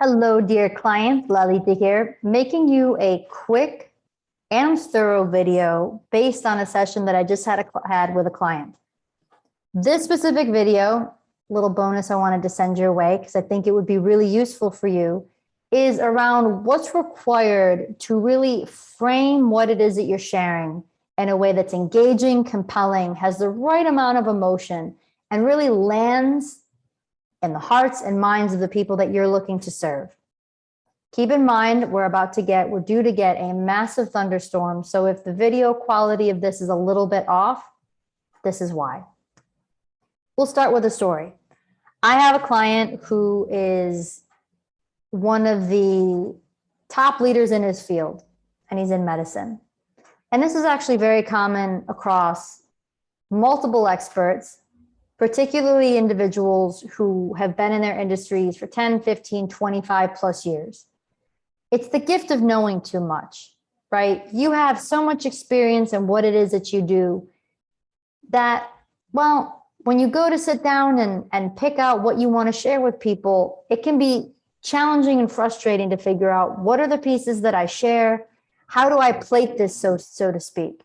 Hello, dear client, Lalita here, making you a quick and thorough video based on a session that I just had with a client. This specific video, little bonus I wanted to send your way because I think it would be really useful for you, is around what's required to really frame what it is that you're sharing in a way that's engaging, compelling, has the right amount of emotion, and really lands in the hearts and minds of the people that you're looking to serve. Keep in mind, we're due to get a massive thunderstorm. So if the video quality of this is a little bit off, this is why. We'll start with a story. I have a client who is one of the top leaders in his field, and he's in medicine. And this is actually very common across multiple experts, particularly individuals who have been in their industries for 10, 15, 25 plus years. It's the gift of knowing too much, right? You have so much experience in what it is that you do that, well, when you go to sit down and pick out what you want to share with people, it can be challenging and frustrating to figure out what are the pieces that I share? How do I plate this, so to speak?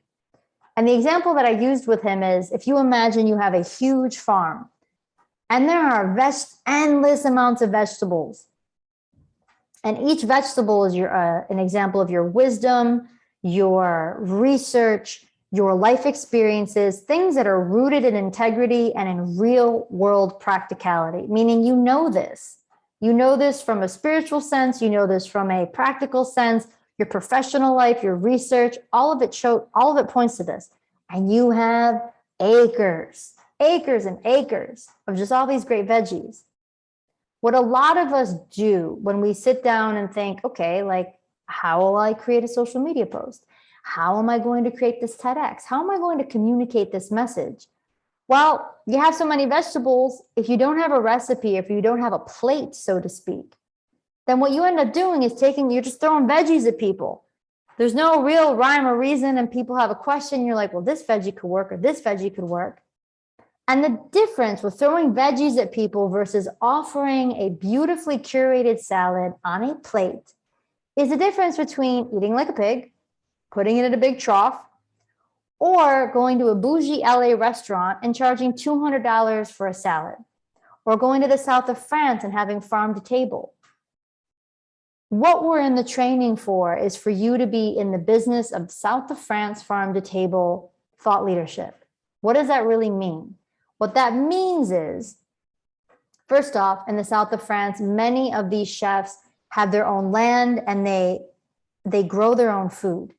And the example that I used with him is, if you imagine you have a huge farm and there are endless amounts of vegetables. And each vegetable is an example of your wisdom, your research, your life experiences, things that are rooted in integrity and in real world practicality, meaning you know this. You know this from a spiritual sense, you know this from a practical sense, your professional life, your research, all of it points to this. And you have acres and acres of just all these great veggies. What a lot of us do when we sit down and think, okay, like, how will I create a social media post? How am I going to create this TEDx? How am I going to communicate this message? Well, you have so many vegetables. If you don't have a recipe, if you don't have a plate, so to speak, then what you end up doing is you're just throwing veggies at people. There's no real rhyme or reason, and people have a question. You're like, well, this veggie could work, or this veggie could work. And the difference with throwing veggies at people versus offering a beautifully curated salad on a plate is the difference between eating like a pig, putting it in a big trough, or going to a bougie LA restaurant and charging $200 for a salad, or going to the south of France and having farm to table. What we're in the training for is for you to be in the business of south of France farm to table thought leadership. What does that really mean? What that means is, first off, in the south of France, many of these chefs have their own land and they grow their own food.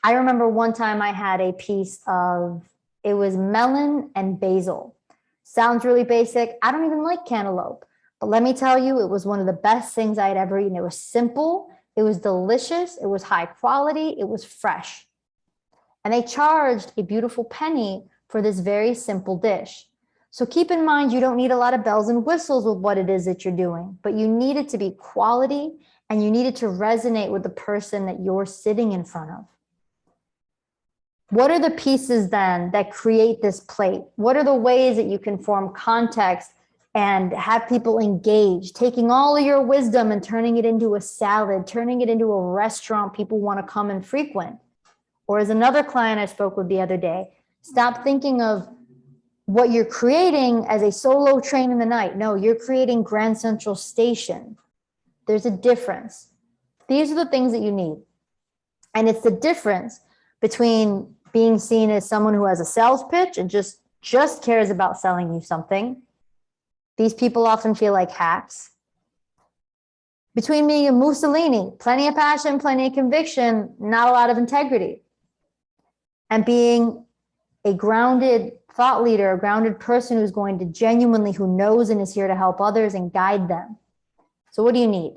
I remember one time I had a piece it was melon and basil. Sounds really basic. I don't even like cantaloupe. But let me tell you, it was one of the best things I had ever eaten. It was simple, it was delicious, it was high quality, it was fresh. And they charged a beautiful penny for this very simple dish. So keep in mind, you don't need a lot of bells and whistles with what it is that you're doing, but you need it to be quality and you need it to resonate with the person that you're sitting in front of. What are the pieces then that create this plate? What are the ways that you can form context and have people engage, taking all of your wisdom and turning it into a salad, turning it into a restaurant people want to come and frequent? Or as another client I spoke with the other day, stop thinking of what you're creating as a solo train in the night. No, you're creating Grand Central Station. There's a difference. These are the things that you need. And it's the difference between being seen as someone who has a sales pitch and just cares about selling you something. These people often feel like hacks. Between being a Mussolini, plenty of passion, plenty of conviction, not a lot of integrity. And being a grounded thought leader, a grounded person who's going to genuinely, who knows and is here to help others and guide them. So what do you need?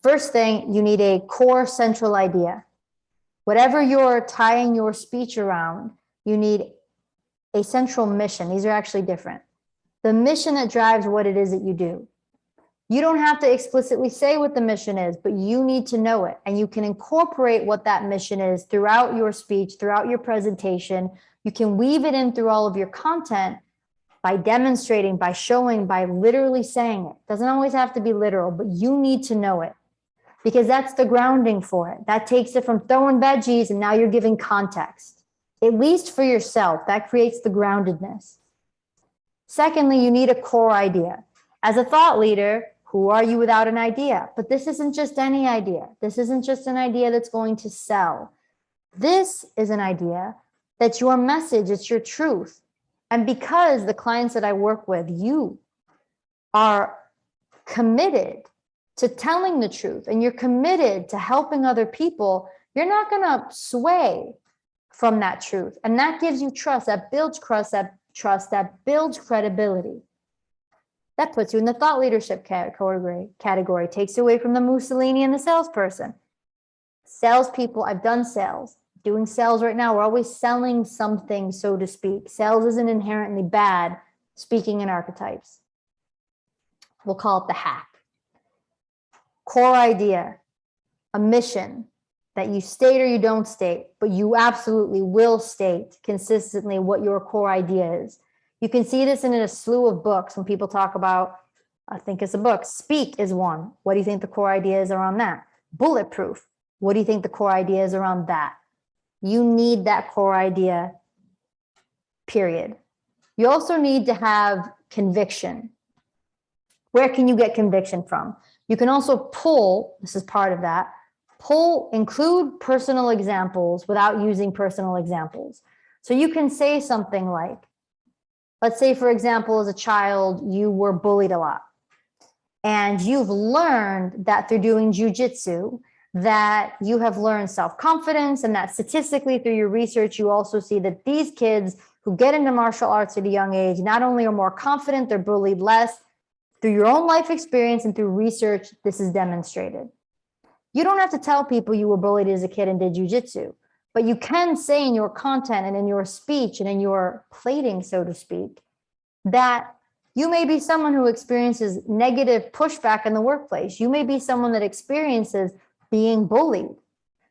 First thing, you need a core central idea. Whatever you're tying your speech around, you need a central mission. These are actually different. The mission that drives what it is that you do. You don't have to explicitly say what the mission is, but you need to know it. And you can incorporate what that mission is throughout your speech, throughout your presentation. You can weave it in through all of your content, by demonstrating, by showing, by literally saying it. Doesn't always have to be literal, but you need to know it because that's the grounding for it. That takes it from throwing veggies and now you're giving context, at least for yourself. That creates the groundedness. Secondly, you need a core idea. As a thought leader, who are you without an idea? But this isn't just any idea. This isn't just an idea that's going to sell. This is an idea that's your message, it's your truth. And because the clients that I work with, you are committed to telling the truth and you're committed to helping other people, you're not going to sway from that truth. And that gives you trust, that builds trust, that builds credibility. That puts you in the thought leadership category, takes you away from the Mussolini and the salesperson. Salespeople, I've done sales. Doing sales right now, we're always selling something, so to speak. Sales isn't inherently bad, speaking in archetypes. We'll call it the hack. Core idea, a mission that you state or you don't state, but you absolutely will state consistently what your core idea is. You can see this in a slew of books when people talk about, I think it's a book, Speak is one. What do you think the core idea is around that? Bulletproof. What do you think the core idea is around that? You need that core idea, period. You also need to have conviction. Where can you get conviction from? You can also pull, this is part of that, include personal examples without using personal examples. So you can say something like, let's say, for example, as a child, you were bullied a lot. And you've learned that through doing jujitsu, that you have learned self-confidence, and that statistically through your research, you also see that these kids who get into martial arts at a young age, not only are more confident, they're bullied less. Through your own life experience and through research, this is demonstrated. You don't have to tell people you were bullied as a kid and did jujitsu, but you can say in your content and in your speech and in your plating, so to speak, that you may be someone who experiences negative pushback in the workplace. You may be someone that experiences being bullied.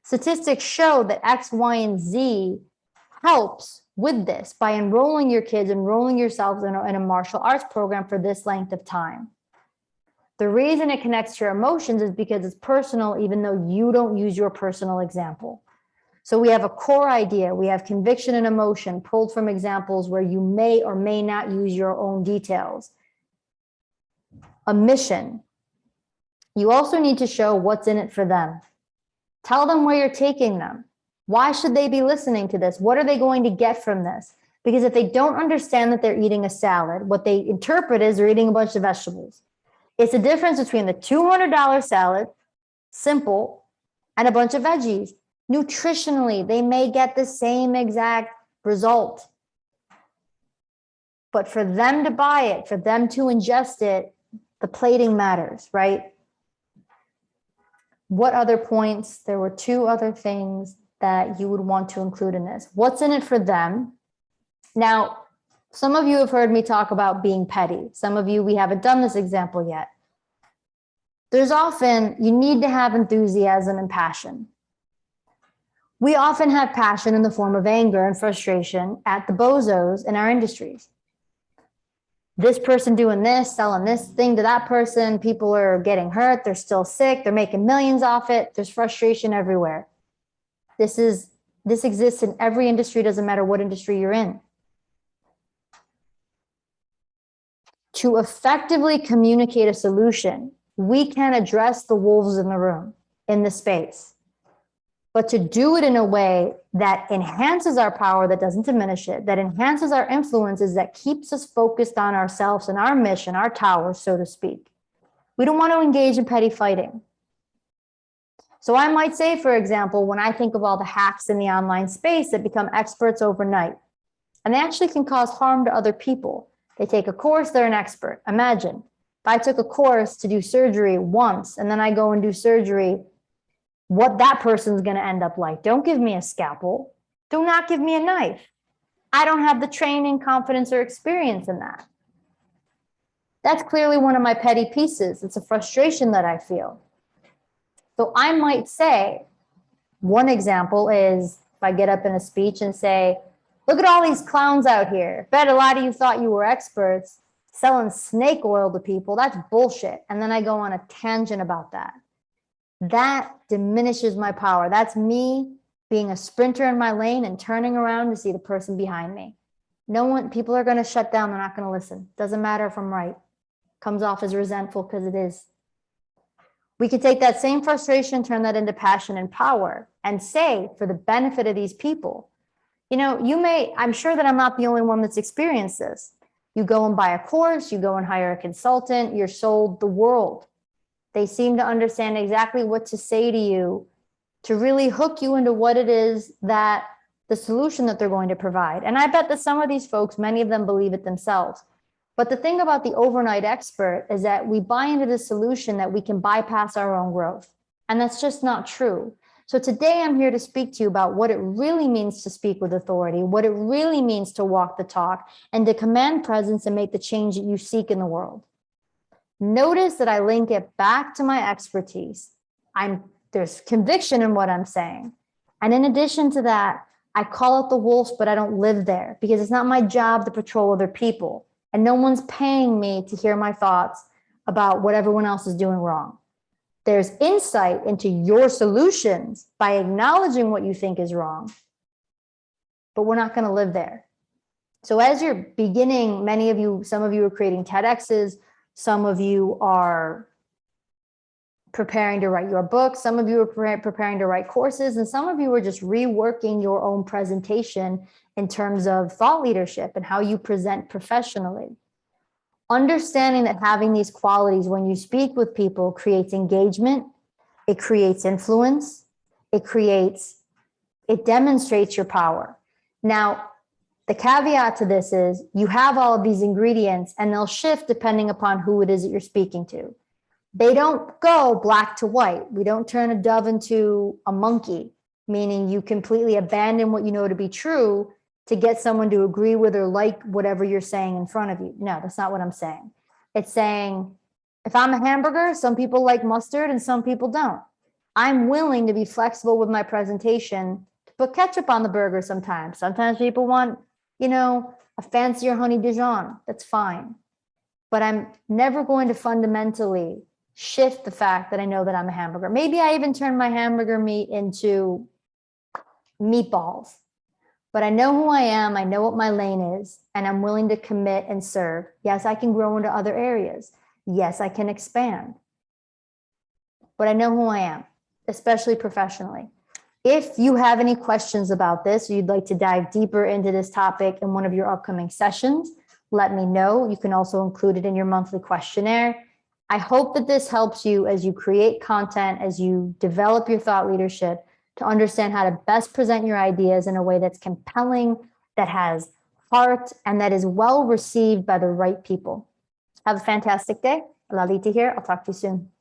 Statistics show that X, Y, and Z helps with this by enrolling your kids, enrolling yourselves in a martial arts program for this length of time. The reason it connects to your emotions is because it's personal, even though you don't use your personal example. So we have a core idea, we have conviction and emotion pulled from examples where you may or may not use your own details. A mission. You also need to show what's in it for them. Tell them where you're taking them. Why should they be listening to this? What are they going to get from this? Because if they don't understand that they're eating a salad, what they interpret is they're eating a bunch of vegetables. It's the difference between the $200 salad, simple, and a bunch of veggies. Nutritionally, they may get the same exact result. But for them to buy it, for them to ingest it, the plating matters, right? What other points? There were two other things that you would want to include in this. What's in it for them? Now, some of you have heard me talk about being petty. Some of you, we haven't done this example yet. There's often, you need to have enthusiasm and passion. We often have passion in the form of anger and frustration at the bozos in our industries. This person doing this, selling this thing to that person, people are getting hurt, they're still sick, they're making millions off it, there's frustration everywhere. This exists in every industry, doesn't matter what industry you're in. To effectively communicate a solution, we can address the wolves in the room, in the space. But to do it in a way that enhances our power, that doesn't diminish it, that enhances our influences, that keeps us focused on ourselves and our mission, our tower, so to speak. We don't want to engage in petty fighting. So I might say, for example, when I think of all the hacks in the online space that become experts overnight, and they actually can cause harm to other people. They take a course, they're an expert. Imagine if I took a course to do surgery once, and then I go and do surgery, what that person's going to end up like. Don't give me a scalpel. Do not give me a knife. I don't have the training, confidence, or experience in that. That's clearly one of my petty pieces. It's a frustration that I feel. So I might say, one example is if I get up in a speech and say, Look at all these clowns out here. Bet a lot of you thought you were experts selling snake oil to people. That's bullshit. And then I go on a tangent about that. That diminishes my power. That's me being a sprinter in my lane and turning around to see the person behind me. People are going to shut down. They're not going to listen. Doesn't matter if I'm right. Comes off as resentful because it is. We could take that same frustration, turn that into passion and power, and say, for the benefit of these people, I'm sure that I'm not the only one that's experienced this. You go and buy a course, you go and hire a consultant, you're sold the world. They seem to understand exactly what to say to you to really hook you into what it is that the solution that they're going to provide. And I bet that some of these folks, many of them believe it themselves. But the thing about the overnight expert is that we buy into the solution that we can bypass our own growth. And that's just not true. So today I'm here to speak to you about what it really means to speak with authority, what it really means to walk the talk, and to command presence and make the change that you seek in the world. Notice that I link it back to my expertise. There's conviction in what I'm saying. And in addition to that, I call out the wolves, but I don't live there because it's not my job to patrol other people. And no one's paying me to hear my thoughts about what everyone else is doing wrong. There's insight into your solutions by acknowledging what you think is wrong, but we're not going to live there. So as you're beginning, some of you are creating TEDx's, some of you are preparing to write your book, some of you are preparing to write courses, and some of you are just reworking your own presentation in terms of thought leadership and how you present professionally. Understanding that having these qualities when you speak with people creates engagement, it creates influence, it demonstrates your power. Now, the caveat to this is you have all of these ingredients and they'll shift depending upon who it is that you're speaking to. They don't go black to white. We don't turn a dove into a monkey, meaning you completely abandon what you know to be true to get someone to agree with or like whatever you're saying in front of you. No, that's not what I'm saying. It's saying, if I'm a hamburger, some people like mustard and some people don't. I'm willing to be flexible with my presentation to put ketchup on the burger sometimes. Sometimes people want, a fancier honey Dijon. That's fine. But I'm never going to fundamentally shift the fact that I know that I'm a hamburger. Maybe I even turn my hamburger meat into meatballs. But I know who I am, I know what my lane is, and I'm willing to commit and serve. Yes, I can grow into other areas. Yes, I can expand. But I know who I am, especially professionally. If you have any questions about this, or you'd like to dive deeper into this topic in one of your upcoming sessions, let me know. You can also include it in your monthly questionnaire. I hope that this helps you as you create content, as you develop your thought leadership, to understand how to best present your ideas in a way that's compelling, that has heart, and that is well received by the right people. Have a fantastic day. Lalita here. I'll talk to you soon.